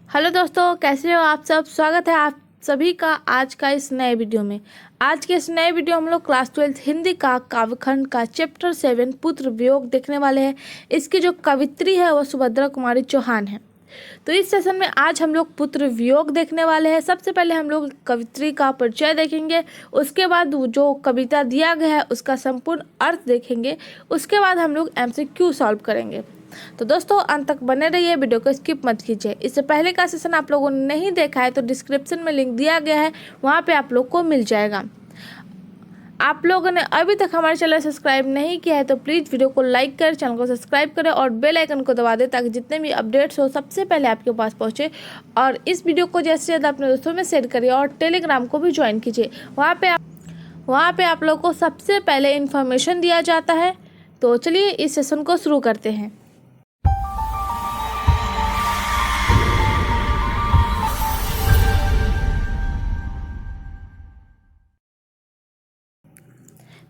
Hello दोस्तों, कैसे हो आप सब। स्वागत है आप सभी का आज का इस नए वीडियो में। आज के इस नए वीडियो हम लोग क्लास 12 हिंदी का काव्यखंड का चैप्टर 7 पुत्र वियोग देखने वाले हैं। इसकी जो कवित्री है वह सुभद्रा कुमारी चौहान है। तो इस सेशन में आज हम लोग पुत्र वियोग देखने वाले हैं। सबसे पहले हम लोग कवित्री का परिचय देखेंगे, उसके बाद जो कविता दिया गया है उसका संपूर्ण अर्थ देखेंगे, उसके बाद हम लोग MCQ सॉल्व करेंगे। तो दोस्तों अंत तक बने रहिए, वीडियो को स्किप मत कीजिए। इससे पहले का सेशन आप लोगों ने नहीं देखा है तो डिस्क्रिप्शन में लिंक दिया गया है, वहाँ पे आप लोग को मिल जाएगा। आप लोगों ने अभी तक हमारे चैनल सब्सक्राइब नहीं किया है तो प्लीज़ वीडियो को लाइक कर चैनल को सब्सक्राइब करें और बेल आइकन को दबा दें ताकि जितने भी अपडेट्स हो सबसे पहले आपके पास पहुंचे। और इस वीडियो को ज़्यादा से ज़्यादा अपने दोस्तों में शेयर करिए और टेलीग्राम को भी ज्वाइन कीजिए। वहाँ पे आप लोग को सबसे पहले इन्फॉर्मेशन दिया जाता है। तो चलिए इस सेशन को शुरू करते हैं।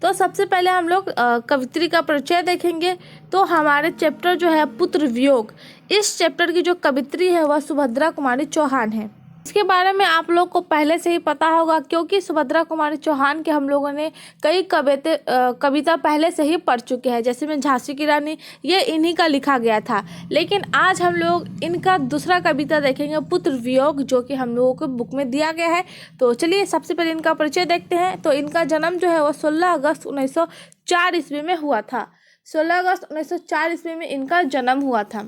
तो सबसे पहले हम लोग कवित्री का परिचय देखेंगे। तो हमारे चैप्टर जो है पुत्र वियोग, इस चैप्टर की जो कवित्री है वह सुभद्रा कुमारी चौहान है। इसके बारे में आप लोग को पहले से ही पता होगा क्योंकि सुभद्रा कुमारी चौहान के हम लोगों ने कई कविता पहले से ही पढ़ चुके हैं। जैसे में झांसी की रानी, ये इन्हीं का लिखा गया था। लेकिन आज हम लोग इनका दूसरा कविता देखेंगे पुत्र वियोग, जो कि हम लोगों को बुक में दिया गया है। तो चलिए सबसे पहले इनका परिचय देखते हैं। तो इनका जन्म जो है वह 16 अगस्त 1904 ईस्वी में हुआ था। 16 अगस्त 1904 ईस्वी में इनका जन्म हुआ था।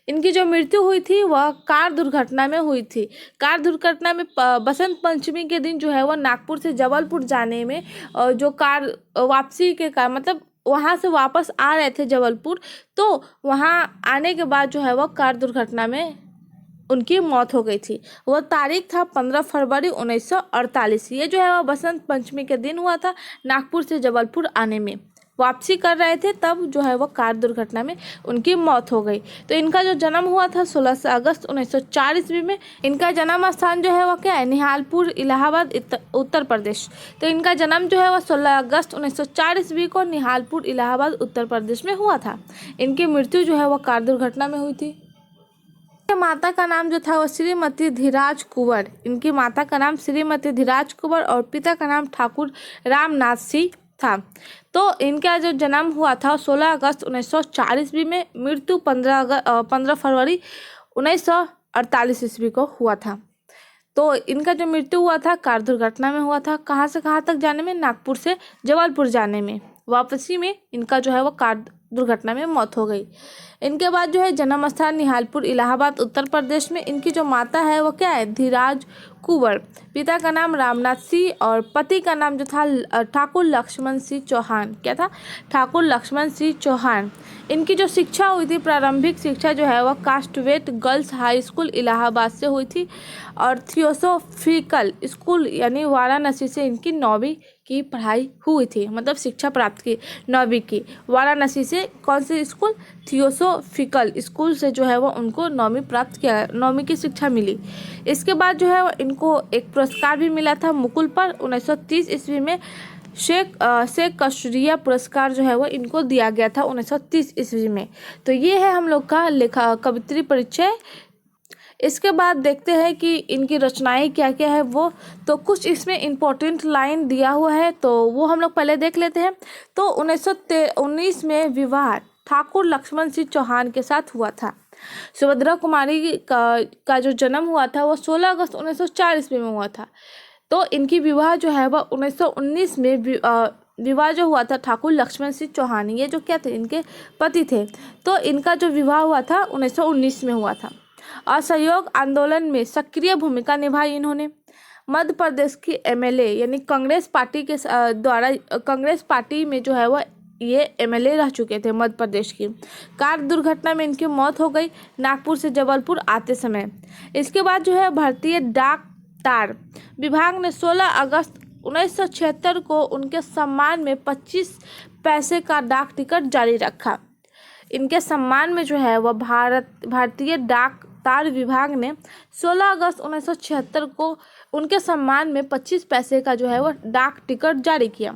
इनकी जो मृत्यु हुई थी वह कार दुर्घटना में हुई थी। कार दुर्घटना में बसंत पंचमी के दिन जो है वह नागपुर से जबलपुर जाने में जो कार वापसी के कार मतलब वहाँ से वापस आ रहे थे जबलपुर, तो वहाँ आने के बाद जो है वह कार दुर्घटना में उनकी मौत हो गई थी। वह तारीख था 15 फरवरी 1948। ये जो है वह बसंत पंचमी के दिन हुआ था। नागपुर से जबलपुर आने में वापसी कर रहे थे, तब जो है वो कार दुर्घटना में उनकी मौत हो गई। तो इनका जो जन्म हुआ था 16 अगस्त 1904 ईस्वी में। इनका जन्म स्थान जो है वह क्या है, निहालपुर, इलाहाबाद, उत्तर प्रदेश। तो इनका जन्म जो है वह 16 अगस्त 1904 ईस्वी को निहालपुर, इलाहाबाद, उत्तर प्रदेश में हुआ था। इनकी मृत्यु जो है वह कार दुर्घटना में हुई थी। माता का नाम जो था वह श्रीमती धीराज कुंवर। इनकी माता का नाम श्रीमती धीराज कुंवर और पिता का नाम ठाकुर रामनाथ सिंह था। तो इनका जो जन्म हुआ था 16 अगस्त 1904 ईस्वी में, मृत्यु 15 फरवरी 1948 ईस्वी को हुआ था। तो इनका जो मृत्यु हुआ था कार दुर्घटना में हुआ था। कहाँ से कहाँ तक जाने में, नागपुर से जबलपुर जाने में। वापसी में इनका जो है वो कार दुर्घटना में मौत हो गई। इनके बाद जो है जन्म स्थान निहालपुर, इलाहाबाद, उत्तर प्रदेश में। इनकी जो माता है वो क्या है, धीराज कुंवर। पिता का नाम रामनाथ सिंह और पति का नाम जो था ठाकुर लक्ष्मण सिंह चौहान। क्या था, ठाकुर लक्ष्मण सिंह चौहान। इनकी जो शिक्षा हुई थी, प्रारंभिक शिक्षा जो है वह कास्टवेट गर्ल्स हाई स्कूल इलाहाबाद से हुई थी और थियोसोफिकल स्कूल यानी वाराणसी से इनकी 9वीं की पढ़ाई हुई थी, मतलब शिक्षा प्राप्त की 9वीं की। वाराणसी से कौन से स्कूल, थियोसोफिकल स्कूल से जो है वो उनको 9वीं प्राप्त किया, 9वीं की शिक्षा मिली। इसके बाद जो है इनको एक पुरस्कार भी मिला था मुकुल पर 1930 ईस्वी में। शेख कस्तूरिया पुरस्कार जो है वो इनको दिया गया था 1930 ईस्वी में। तो ये है हम लोग का कवित्री परिचय। इसके बाद देखते हैं कि इनकी रचनाएं क्या क्या है वो। तो कुछ इसमें इम्पोर्टेंट लाइन दिया हुआ है तो वो हम लोग पहले देख लेते हैं। तो 1919 में विवाह ठाकुर लक्ष्मण सिंह चौहान के साथ हुआ था। सुभद्रा कुमारी का जो जन्म हुआ था वो 16 अगस्त 1904 ईस्वी में हुआ था। तो इनकी विवाह जो है वह 1919 में विवाह जो हुआ था ठाकुर लक्ष्मण सिंह चौहान, ये जो क्या थे, इनके पति थे। तो इनका जो विवाह हुआ था 1919 में हुआ था। असहयोग आंदोलन में सक्रिय भूमिका निभाई इन्होंने। मध्य प्रदेश की MLA यानी कांग्रेस पार्टी के द्वारा, कांग्रेस पार्टी में जो है वह ये MLA रह चुके थे मध्य प्रदेश की। कार दुर्घटना में इनकी मौत हो गई नागपुर से जबलपुर आते समय। इसके बाद जो है भारतीय डाक तार विभाग ने 16 अगस्त 1976 को उनके सम्मान में 25 पैसे का डाक टिकट जारी रखा। इनके सम्मान में जो है वह भारतीय डाक तार विभाग ने 16 अगस्त 1976 को उनके सम्मान में 25 पैसे का जो है वह डाक टिकट जारी किया।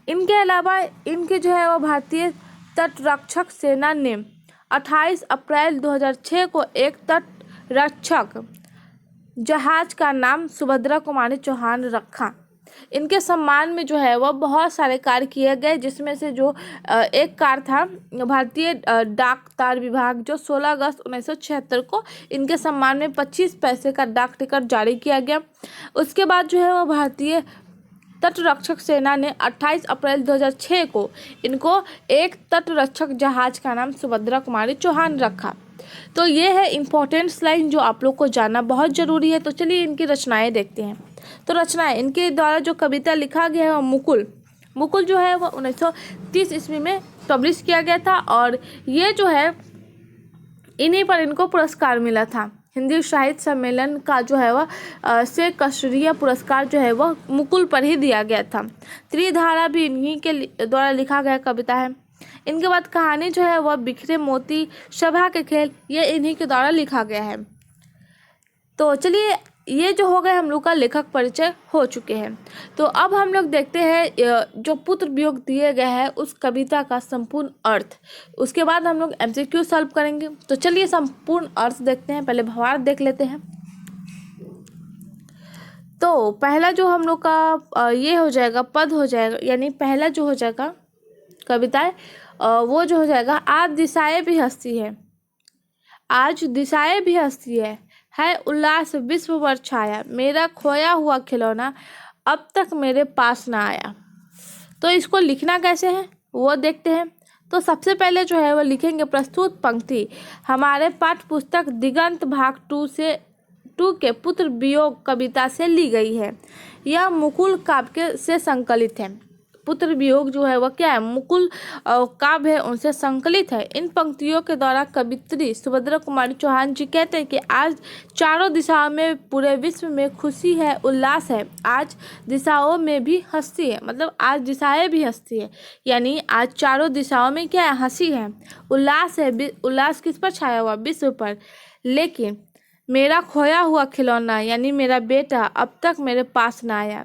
इनके अलावा इनके जो है वह भारतीय तटरक्षक सेना ने 28 अप्रैल 2006 को एक तट रक्षक जहाज का नाम सुभद्रा कुमारी चौहान रखा। इनके सम्मान में जो है वह बहुत सारे कार्य किए गए, जिसमें से जो एक कार्य था भारतीय डाक तार विभाग, जो 16 अगस्त 1976 को इनके सम्मान में 25 पैसे का डाक टिकट जारी किया गया। उसके बाद जो है वह भारतीय तटरक्षक सेना ने 28 अप्रैल 2006 को इनको एक तटरक्षक जहाज का नाम सुभद्रा कुमारी चौहान रखा। तो ये है इम्पोर्टेंट लाइन जो आप लोग को जानना बहुत ज़रूरी है। तो चलिए इनकी रचनाएं देखते हैं। तो रचनाएं, इनके द्वारा जो कविता लिखा गया है वह मुकुल जो है वह 1930 ईस्वी में पब्लिश किया गया था, और ये जो है इन्हीं पर इनको पुरस्कार मिला था। हिंदी साहित्य सम्मेलन का जो है वह से कस्तूरिया पुरस्कार जो है वह मुकुल पर ही दिया गया था। त्रिधारा भी इन्हीं के द्वारा लिखा गया कविता है। इनके बाद कहानी जो है वह बिखरे मोती, सभा के खेल, ये इन्हीं के द्वारा लिखा गया है। तो चलिए ये जो हो गए हम लोग का लेखक परिचय हो चुके हैं। तो अब हम लोग देखते हैं जो पुत्र वियोग दिए गए हैं उस कविता का संपूर्ण अर्थ। उसके बाद हम लोग MCQ सॉल्व करेंगे। तो चलिए संपूर्ण अर्थ देखते हैं। पहले भावार्थ देख लेते हैं। तो पहला जो हम लोग का ये हो जाएगा, पद हो जाएगा, यानी पहला जो हो जाएगा कविता है वो जो हो जाएगा, आज दिशाएं भी हंसती है। आज दिशाएं भी हंसती है उल्लास विश्व पर छाया, मेरा खोया हुआ खिलौना अब तक मेरे पास ना आया। तो इसको लिखना कैसे है वो देखते हैं। तो सबसे पहले जो है वो लिखेंगे प्रस्तुत पंक्ति हमारे पाठ्य पुस्तक दिगंत भाग 2 के पुत्र वियोग कविता से ली गई है। यह मुकुल काव्य से संकलित है। पुत्र वियोग जो है वह क्या है, मुकुल काव्य है, उनसे संकलित है। इन पंक्तियों के द्वारा कवित्री सुभद्रा कुमारी चौहान जी कहते हैं कि आज चारों दिशाओं में पूरे विश्व में खुशी है, उल्लास है। आज दिशाओं में भी हंसी है, मतलब आज दिशाएं भी हंसती है, यानी आज चारों दिशाओं में क्या है, हंसी है, उल्लास है। उल्लास किस पर छाया हुआ, विश्व पर। लेकिन मेरा खोया हुआ खिलौना यानी मेरा बेटा अब तक मेरे पास ना आया।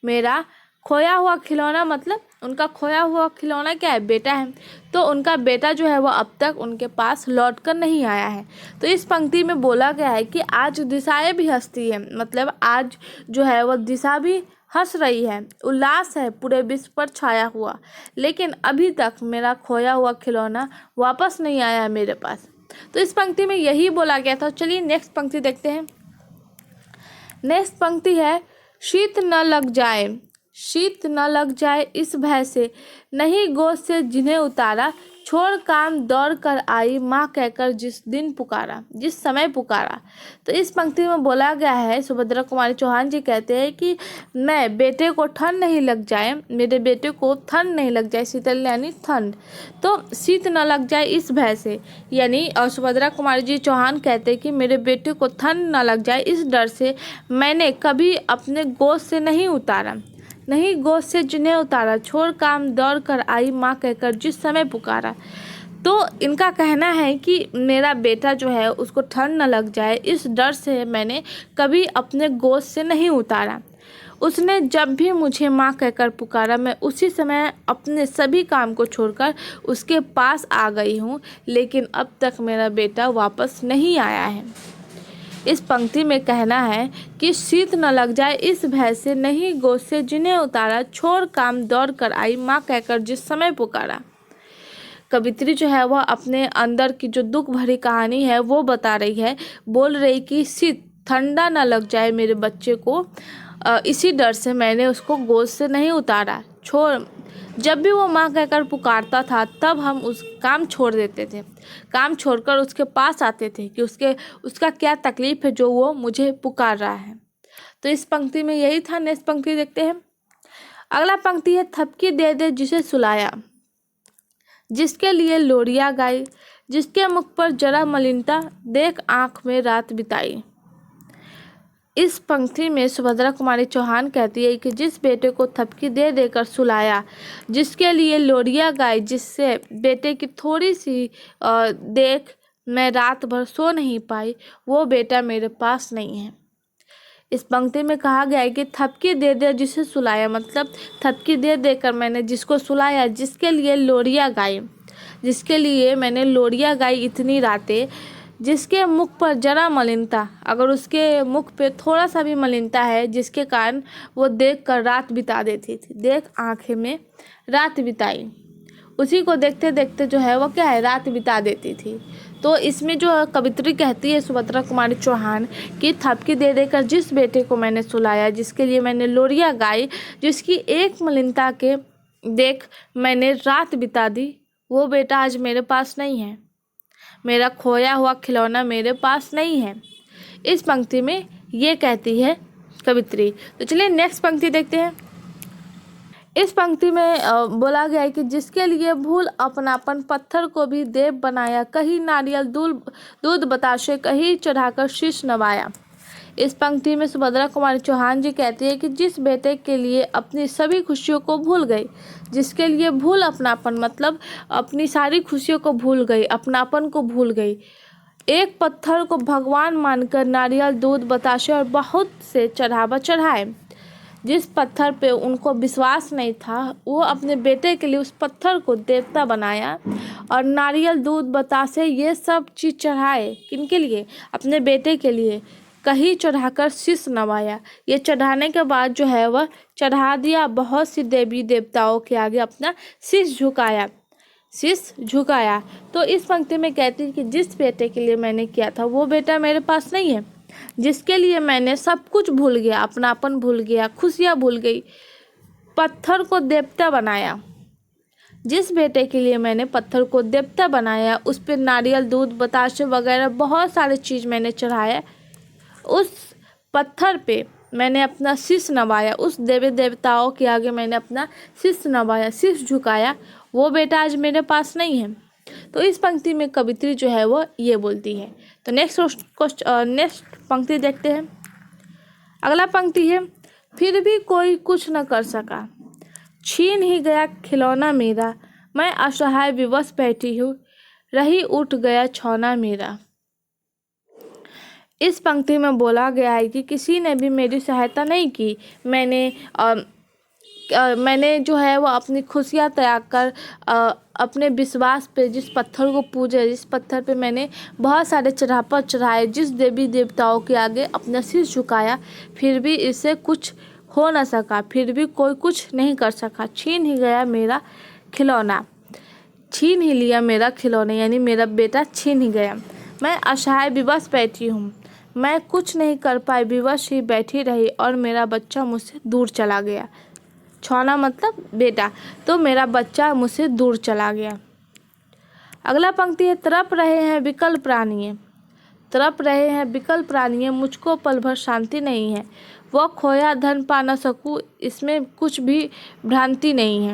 मेरा खोया हुआ खिलौना मतलब उनका खोया हुआ खिलौना क्या है, बेटा है। तो उनका बेटा जो है वो अब तक उनके पास लौट कर नहीं आया है। तो इस पंक्ति में बोला गया है कि आज दिशाएं भी हंसती है, मतलब आज जो है वो दिशा भी हंस रही है, उल्लास है पूरे विश्व पर छाया हुआ, लेकिन अभी तक मेरा खोया हुआ खिलौना वापस नहीं आया मेरे पास। तो इस पंक्ति में यही बोला गया था। चलिए नेक्स्ट पंक्ति देखते हैं। नेक्स्ट पंक्ति है शीत न लग जाए, शीत न लग जाए इस भय से, नहीं गोद से जिन्हें उतारा, छोड़ काम दौड़ कर आई माँ कहकर जिस दिन पुकारा, जिस समय पुकारा। तो इस पंक्ति में बोला गया है, सुभद्रा कुमारी चौहान जी कहते हैं कि मैं बेटे को ठंड नहीं लग जाए, मेरे बेटे को ठंड नहीं लग जाए, शीतल यानी ठंड, तो शीत न लग जाए इस भय से, यानी और सुभद्रा कुमारी जी चौहान कहते हैं कि मेरे बेटे को ठंड न लग जाए इस डर से मैंने कभी अपने गोद से नहीं उतारा, नहीं गोद से जिन्हें उतारा, छोड़ काम दौड़ कर आई माँ कहकर जिस समय पुकारा। तो इनका कहना है कि मेरा बेटा जो है उसको ठंड न लग जाए इस डर से मैंने कभी अपने गोद से नहीं उतारा। उसने जब भी मुझे माँ कहकर पुकारा मैं उसी समय अपने सभी काम को छोड़कर उसके पास आ गई हूँ, लेकिन अब तक मेरा बेटा वापस नहीं आया है। इस पंक्ति में कहना है कि शीत न लग जाए इस भय से, नहीं गोद से जिन्हें उतारा, छोड़ काम दौड़ कर आई माँ कहकर जिस समय पुकारा। कवित्री जो है वह अपने अंदर की जो दुख भरी कहानी है वो बता रही है, बोल रही कि शीत ठंडा न लग जाए मेरे बच्चे को, इसी डर से मैंने उसको गोद से नहीं उतारा। छोड़ जब भी वो माँ कहकर पुकारता था तब हम उस काम छोड़ देते थे, काम छोड़कर उसके पास आते थे कि उसका क्या तकलीफ़ है जो वो मुझे पुकार रहा है। तो इस पंक्ति में यही था। नेक्स्ट पंक्ति देखते हैं। अगला पंक्ति है थपकी दे दे जिसे सुलाया, जिसके लिए लोरिया गाई, जिसके मुख पर जरा मलिनता देख आँख में रात बिताई। इस पंक्ति में सुभद्रा कुमारी चौहान कहती है कि जिस बेटे को थपकी दे देकर सुलाया, जिसके लिए लोरिया गाई, जिससे बेटे की थोड़ी सी देख मैं रात भर सो नहीं पाई, वो बेटा मेरे पास नहीं है। इस पंक्ति में कहा गया है कि थपकी दे दे जिसे सुलाया, मतलब थपकी दे देकर मैंने जिसको सुलाया, जिसके लिए लोरिया गाई, जिसके लिए मैंने लोरिया गाई इतनी रातें, जिसके मुख पर जरा मलिनता, अगर उसके मुख पे थोड़ा सा भी मलिनता है जिसके कारण वो देख कर रात बिता देती थी, देख आंखें में रात बिताई, उसी को देखते देखते जो है वो क्या है रात बिता देती थी। तो इसमें जो कवित्री कहती है सुभद्रा कुमारी चौहान कि थपकी दे देकर जिस बेटे को मैंने सुलाया, जिसके लिए मैंने लोरियां गाई, जिसकी एक मलिनता के देख मैंने रात बिता दी, वो बेटा आज मेरे पास नहीं है, मेरा खोया हुआ खिलौना मेरे पास नहीं है। इस पंक्ति में ये कहती है कवित्री। तो चलिए नेक्स्ट पंक्ति देखते हैं। इस पंक्ति में बोला गया है कि जिसके लिए भूल अपनापन पत्थर को भी देव बनाया, कहीं नारियल दूध बताशे कहीं चढ़ाकर शीश नवाया। इस पंक्ति में सुभद्रा कुमारी चौहान जी कहती है कि जिस बेटे के लिए अपनी सभी खुशियों को भूल गई, जिसके लिए भूल अपनापन मतलब अपनी सारी खुशियों को भूल गई, अपनापन को भूल गई, एक पत्थर को भगवान मानकर नारियल दूध बताशे और बहुत से चढ़ावा चढ़ाए। जिस पत्थर पे उनको विश्वास नहीं था वो अपने बेटे के लिए उस पत्थर को देवता बनाया और नारियल दूध बतासे ये सब चीज़ चढ़ाए। किनके लिए? अपने बेटे के लिए। कहीं चढ़ाकर शीश नवाया, ये चढ़ाने के बाद जो है वह चढ़ा दिया, बहुत सी देवी देवताओं के आगे अपना शीश झुकाया। तो इस पंक्ति में कहती है कि जिस बेटे के लिए मैंने किया था वो बेटा मेरे पास नहीं है, जिसके लिए मैंने सब कुछ भूल गया, अपनापन भूल गया, खुशियाँ भूल गई, पत्थर को देवता बनाया। जिस बेटे के लिए मैंने पत्थर को देवता बनाया, उस पर नारियल दूध बताशे वगैरह बहुत सारे चीज़ मैंने चढ़ाया, उस पत्थर पे मैंने अपना शीश नवाया, उस देवी देवताओं के आगे मैंने अपना शीश नवाया, शीश झुकाया, वो बेटा आज मेरे पास नहीं है। तो इस पंक्ति में कवित्री जो है वो ये बोलती है। तो नेक्स्ट पंक्ति देखते हैं। अगला पंक्ति है, फिर भी कोई कुछ न कर सका, छीन ही गया खिलौना मेरा, मैं असहाय विवश बैठी हूँ, रही उठ गया छौना मेरा। इस पंक्ति में बोला गया है कि किसी ने भी मेरी सहायता नहीं की, मैंने जो है वो अपनी खुशियाँ त्याग कर अपने विश्वास पे जिस पत्थर को पूजे, जिस पत्थर पे मैंने बहुत सारे चढ़ापा चढ़ाए, जिस देवी देवताओं के आगे अपना सिर झुकाया, फिर भी इससे कुछ हो न सका, फिर भी कोई कुछ नहीं कर सका। छीन ही गया मेरा खिलौना, छीन ही लिया मेरा खिलौना, यानी मेरा बेटा छीन ही गया। मैं असहाय विवश बैठी हूँ, मैं कुछ नहीं कर पाई, विवश ही बैठी रही और मेरा बच्चा मुझसे दूर चला गया। छौना मतलब बेटा, तो मेरा बच्चा मुझसे दूर चला गया। अगला पंक्ति है, तड़प रहे हैं विकल प्राणिये, तड़प रहे हैं विकल प्राणिये, मुझको पल भर शांति नहीं है, वह खोया धन पा न सकूँ, इसमें कुछ भी भ्रांति नहीं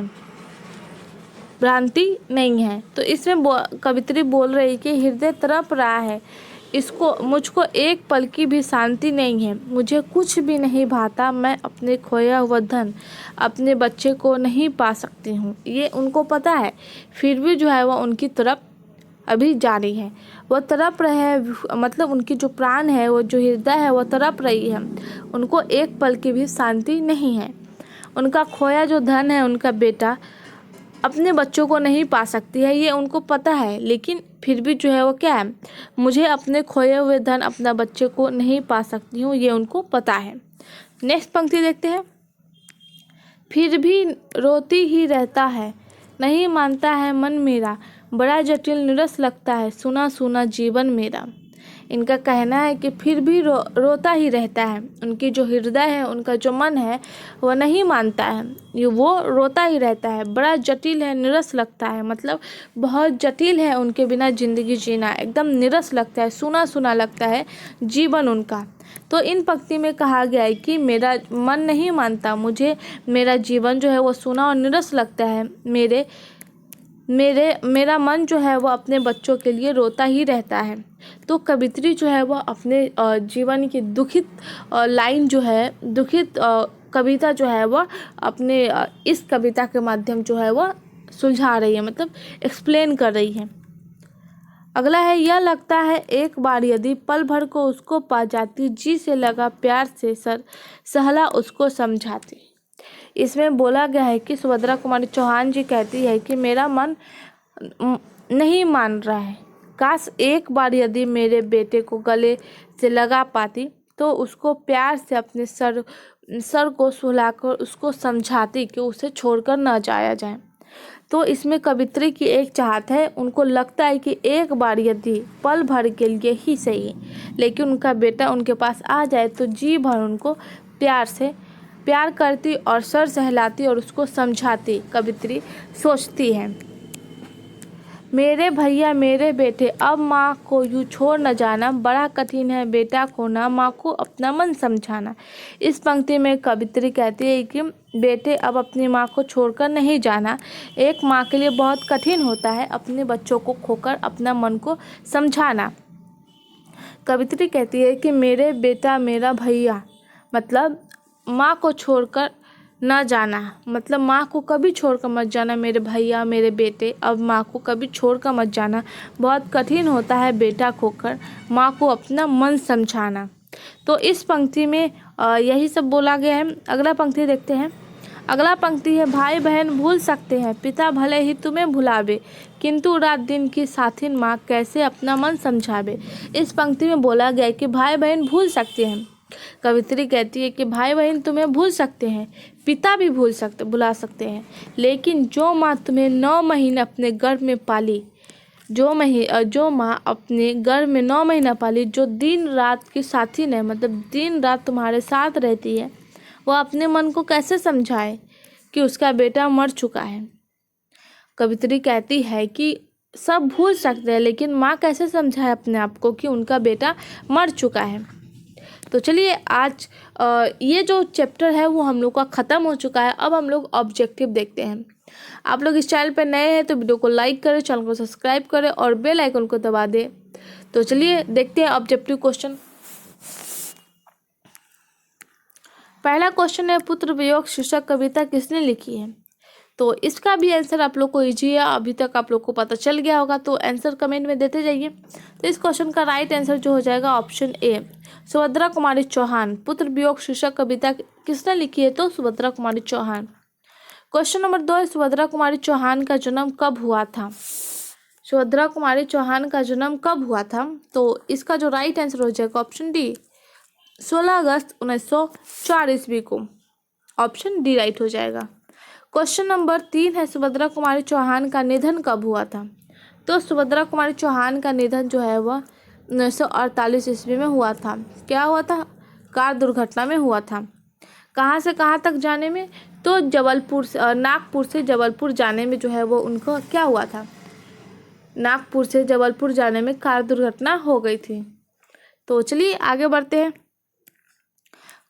है। तो इसमें कवित्री बोल रही कि हृदय तड़प रहा है, इसको मुझको एक पल की भी शांति नहीं है, मुझे कुछ भी नहीं भाता, मैं अपने खोया हुआ धन अपने बच्चे को नहीं पा सकती हूँ, ये उनको पता है, फिर भी जो है वह उनकी तरफ अभी जारी है। वह तड़प रहे हैं मतलब उनकी जो प्राण है, वो जो हृदय है वो तड़प रही है, उनको एक पल की भी शांति नहीं है। उनका खोया जो धन है, उनका बेटा अपने बच्चों को नहीं पा सकती है, ये उनको पता है, लेकिन फिर भी जो है वो क्या है, मुझे अपने खोए हुए धन अपना बच्चे को नहीं पा सकती हूँ, ये उनको पता है। नेक्स्ट पंक्ति देखते हैं। फिर भी रोती ही रहता है, नहीं मानता है मन मेरा, बड़ा जटिल निरस लगता है, सुना सुना जीवन मेरा। इनका कहना है कि फिर भी रोता ही रहता है, उनकी जो हृदय है, उनका जो मन है वो नहीं मानता है, ये वो रोता ही रहता है, बड़ा जटिल है, निरस लगता है, मतलब बहुत जटिल है उनके बिना ज़िंदगी जीना, एकदम निरस लगता है, सुना सुना लगता है जीवन उनका। तो इन पंक्ति में कहा गया है कि मेरा मन नहीं मानता, मुझे मेरा जीवन जो है वो सुना और निरस लगता है, मेरा मन जो है वो अपने बच्चों के लिए रोता ही रहता है। तो कवित्री जो है वो अपने जीवन की दुखित लाइन जो है, दुखित कविता जो है वो अपने इस कविता के माध्यम जो है वो सुलझा रही है, मतलब एक्सप्लेन कर रही है। अगला है, यह लगता है एक बार यदि पल भर को उसको पा जाती, जी से लगा प्यार से सहला उसको समझाती। इसमें बोला गया है कि सुभद्रा कुमारी चौहान जी कहती है कि मेरा मन नहीं मान रहा है, काश एक बार यदि मेरे बेटे को गले से लगा पाती तो उसको प्यार से अपने सर को सुलाकर उसको समझाती कि उसे छोड़कर न जाया जाए। तो इसमें कवित्री की एक चाहत है, उनको लगता है कि एक बार यदि पल भर के लिए ही सही लेकिन उनका बेटा उनके पास आ जाए तो जी भर उनको प्यार करती और सर सहलाती और उसको समझाती। कवित्री सोचती है, मेरे भैया मेरे बेटे, अब माँ को यूँ छोड़ न जाना, बड़ा कठिन है बेटा खोना, माँ को अपना मन समझाना। इस पंक्ति में कवित्री कहती है कि बेटे अब अपनी माँ को छोड़कर नहीं जाना। एक माँ के लिए बहुत कठिन होता है अपने बच्चों को खोकर अपना मन को समझाना। कवित्री कहती है कि मेरे बेटा मेरा भैया, मतलब माँ को छोड़कर न जाना, मतलब माँ को कभी छोड़कर मत जाना। मेरे भैया मेरे बेटे, अब माँ को कभी छोड़कर मत जाना, बहुत कठिन होता है बेटा खोकर माँ को अपना मन समझाना। तो इस पंक्ति में यही सब बोला गया है। अगला पंक्ति देखते हैं। अगला पंक्ति है, भाई बहन भूल सकते हैं पिता भले ही तुम्हें भुलावे, किंतु रात दिन की साथिन माँ कैसे अपना मन समझावे। इस पंक्ति में बोला गया है कि भाई बहन भूल सकते हैं। कवित्री कहती है कि भाई बहन तुम्हें भूल सकते हैं, पिता भी भुला सकते हैं, लेकिन जो माँ तुम्हें 9 महीने अपने गर्भ में पाली, जो माँ अपने गर्भ में 9 महीना पाली, जो दिन रात की साथी ने, मतलब दिन रात तुम्हारे साथ रहती है, वह अपने मन को कैसे समझाए कि उसका बेटा मर चुका है। कवित्री कहती है कि सब भूल सकते हैं लेकिन माँ कैसे समझाए अपने आप को कि उनका बेटा मर चुका है। तो चलिए आज ये जो चैप्टर है वो हम लोग का ख़त्म हो चुका है। अब हम लोग ऑब्जेक्टिव देखते हैं। आप लोग इस चैनल पर नए हैं तो वीडियो को लाइक करें, चैनल को सब्सक्राइब करें और बेल आइकन को दबा दें। तो चलिए देखते हैं ऑब्जेक्टिव क्वेश्चन। पहला क्वेश्चन है, पुत्र वियोग शीर्षक कविता किसने लिखी है। तो इसका भी आंसर आप लोग को ईजी है, अभी तक आप लोग को पता चल गया होगा, तो आंसर कमेंट में देते जाइए। तो इस क्वेश्चन का राइट आंसर जो हो जाएगा ऑप्शन ए, सुभद्रा कुमारी चौहान। पुत्र वियोग शीर्षक कविता किसने लिखी है, तो सुभद्रा कुमारी चौहान। क्वेश्चन नंबर 2 है, सुभद्रा कुमारी चौहान का जन्म कब हुआ था। सुभद्रा कुमारी चौहान का जन्म कब हुआ था, तो इसका जो राइट आंसर हो जाएगा ऑप्शन डी, 16 अगस्त 1904 ईस्वी को। ऑप्शन डी राइट हो जाएगा। क्वेश्चन नंबर 3 है, सुभद्रा कुमारी चौहान का निधन कब हुआ था। तो सुभद्रा कुमारी चौहान का निधन जो है वह 1948 ईस्वी में हुआ था। क्या हुआ था, कार दुर्घटना में हुआ था। कहाँ से कहाँ तक जाने में, तो नागपुर से जबलपुर जाने में जो है वो उनको क्या हुआ था, नागपुर से जबलपुर जाने में कार दुर्घटना हो गई थी। तो चलिए आगे बढ़ते हैं।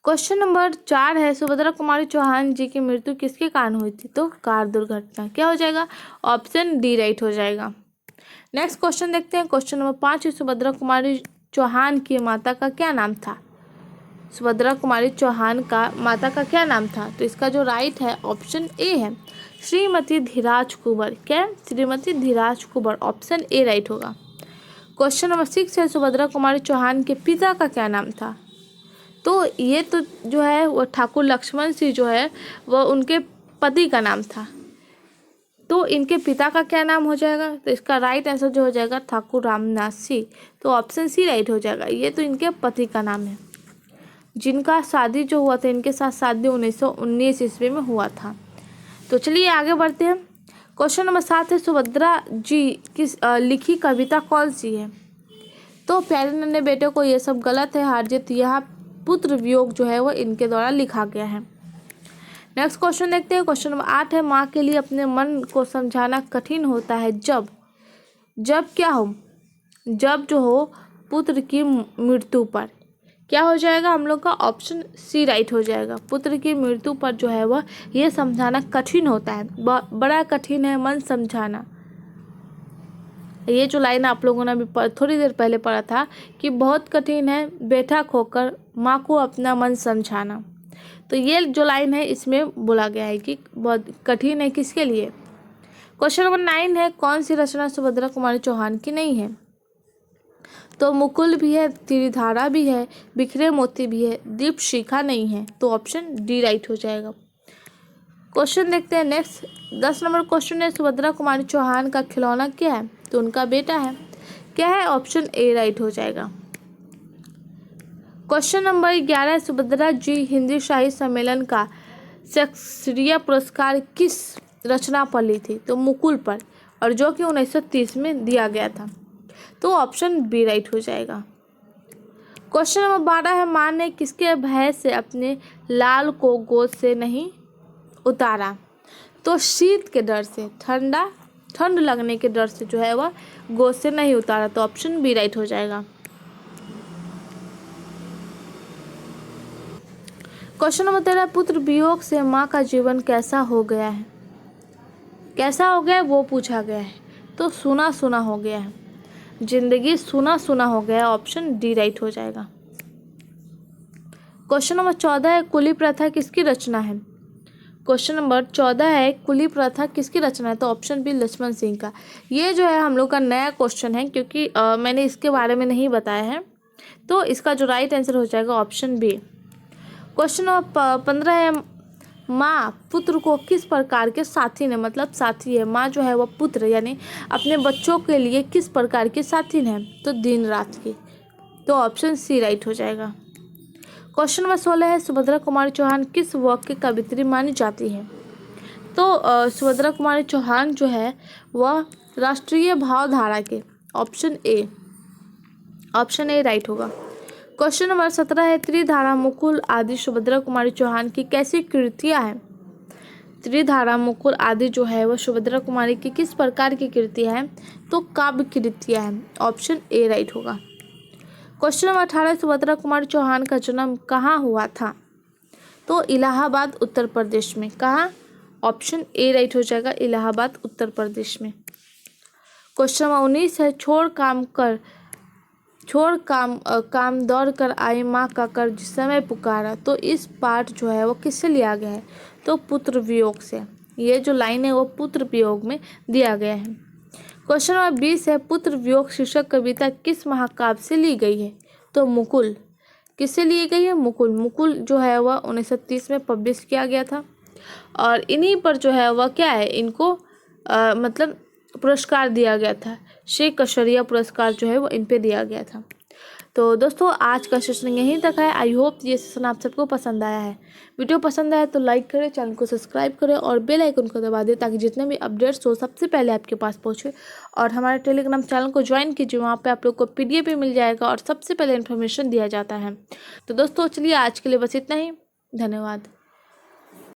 क्वेश्चन नंबर 4 है, सुभद्रा कुमारी चौहान जी की मृत्यु किसके कारण हुई थी, तो कार दुर्घटना। क्या हो जाएगा, ऑप्शन डी राइट हो जाएगा। नेक्स्ट क्वेश्चन देखते हैं। क्वेश्चन नंबर 5 है, सुभद्रा कुमारी चौहान की माता का क्या नाम था। सुभद्रा कुमारी चौहान का माता का क्या नाम था, तो इसका जो राइट है ऑप्शन ए है, श्रीमती धीराज कुंवर। क्या, श्रीमती धीराज कुंवर। ऑप्शन ए राइट होगा। क्वेश्चन नंबर 6 है, सुभद्रा कुमारी चौहान के पिता का क्या नाम था। तो ये तो जो है वो ठाकुर लक्ष्मण सिंह जो है वह उनके पति का नाम था। तो इनके पिता का क्या नाम हो जाएगा, तो इसका राइट आंसर जो हो जाएगा ठाकुर रामनाथ सिंह। तो ऑप्शन सी राइट हो जाएगा। ये तो इनके पति का नाम है, जिनका शादी जो हुआ था, इनके साथ शादी 1919 ईस्वी में हुआ था। तो चलिए आगे बढ़ते हैं। क्वेश्चन नंबर 7 है, सुभद्रा जी की लिखी कविता कौन सी है। तो प्यारे नन्हे बेटे को ये सब गलत है, हारजित। यहाँ पुत्र वियोग जो है वो इनके द्वारा लिखा गया है। नेक्स्ट क्वेश्चन देखते हैं। क्वेश्चन नंबर 8 है, माँ के लिए अपने मन को समझाना कठिन होता है जब क्या हो, जब जो हो पुत्र की मृत्यु पर। क्या हो जाएगा हम लोग का, ऑप्शन सी राइट हो जाएगा। पुत्र की मृत्यु पर जो है वह ये समझाना कठिन होता है, बड़ा कठिन है मन समझाना। ये जो लाइन आप लोगों ने अभी थोड़ी देर पहले पढ़ा था कि बहुत कठिन है बेटा खोकर माँ को अपना मन समझाना। तो ये जो लाइन है इसमें बोला गया है कि बहुत कठिन है किसके लिए। क्वेश्चन नंबर 9 है, कौन सी रचना सुभद्रा कुमारी चौहान की नहीं है। तो मुकुल भी है, त्रिधारा भी है, बिखरे मोती भी है, दीप शिखा नहीं है। तो ऑप्शन डी राइट हो जाएगा। क्वेश्चन देखते हैं नेक्स्ट। 10 नंबर क्वेश्चन है, सुभद्रा कुमारी चौहान का खिलौना क्या है, तो उनका बेटा है। क्या है? ऑप्शन ए राइट हो जाएगा। क्वेश्चन नंबर 11, सुभद्रा जी हिंदी साहित्य सम्मेलन का शेक्सपियर पुरस्कार किस रचना पर ली थी? तो मुकुल पर, और जो कि 1930 में दिया गया था। तो ऑप्शन बी राइट हो जाएगा। क्वेश्चन नंबर 12 है, मां ने किसके भय से अपने लाल को गोद से नहीं उतारा? तो शीत के डर से, ठंड लगने के डर से जो है वह गोद से नहीं उतारा। तो ऑप्शन बी राइट हो जाएगा। क्वेश्चन नंबर 13, पुत्र वियोग से माँ का जीवन कैसा हो गया है? कैसा हो गया है वो पूछा गया है। तो सुना सुना हो गया है, जिंदगी सुना सुना हो गया है। ऑप्शन डी राइट हो जाएगा। क्वेश्चन नंबर 14 है, कुली प्रथा किसकी रचना है? क्वेश्चन नंबर 14 है, कुली प्रथा किसकी रचना है? तो ऑप्शन बी लक्ष्मण सिंह का। ये जो है हम लोग का नया क्वेश्चन है, क्योंकि मैंने इसके बारे में नहीं बताया है। तो इसका जो राइट आंसर हो जाएगा ऑप्शन बी। क्वेश्चन नंबर 15 है, माँ पुत्र को किस प्रकार के साथी ने, मतलब साथी है, माँ जो है वह पुत्र यानी अपने बच्चों के लिए किस प्रकार के साथी है? तो दिन रात की। तो ऑप्शन सी राइट हो जाएगा। क्वेश्चन नंबर 16 है, सुभद्रा कुमारी चौहान किस वर्ग की कवित्री मानी जाती है? तो सुभद्रा कुमारी चौहान जो है वह राष्ट्रीय भावधारा के, ऑप्शन ए राइट होगा। क्वेश्चन नंबर 17 है, त्रिधारा मुकुल आदि सुभद्रा कुमारी चौहान की कैसी कृतियाँ हैं? त्रिधारा मुकुल आदि जो है वह सुभद्रा कुमारी की किस प्रकार की कृतियाँ हैं? तो काव्य कृतियाँ हैं। ऑप्शन ए राइट होगा। क्वेश्चन नंबर 18, सुभद्रा कुमारी चौहान का जन्म कहाँ हुआ था? तो इलाहाबाद उत्तर प्रदेश में। कहाँ? ऑप्शन ए राइट हो जाएगा, इलाहाबाद उत्तर प्रदेश में। क्वेश्चन नंबर 19 है, काम दौड़ कर आई माँ का कर जिस समय पुकारा। तो इस पाठ जो है वो किससे लिया गया है? तो पुत्र वियोग से। ये जो लाइन है वो पुत्र वियोग में दिया गया है। क्वेश्चन नंबर 20 है, पुत्र वियोग शीर्षक कविता किस महाकाव्य से ली गई है? तो मुकुल। किससे ली गई है? मुकुल जो है वह 1930 में पब्लिश किया गया था, और इन्हीं पर जो है वह क्या है, इनको मतलब पुरस्कार दिया गया था। श्री कशरिया पुरस्कार जो है वो इन पे दिया गया था। तो दोस्तों आज का सेशन यहीं तक है। आई होप ये सेशन आप सबको पसंद आया है। वीडियो पसंद आया तो लाइक करें, चैनल को सब्सक्राइब करें और बेल आइकन को दबा दें, ताकि जितने भी अपडेट्स हो सबसे पहले आपके पास पहुंचे। और हमारे टेलीग्राम चैनल को ज्वाइन कीजिए, वहाँ पे आप लोग को PDF भी मिल जाएगा और सबसे पहले इन्फॉर्मेशन दिया जाता है। तो दोस्तों चलिए आज के लिए बस इतना ही। धन्यवाद।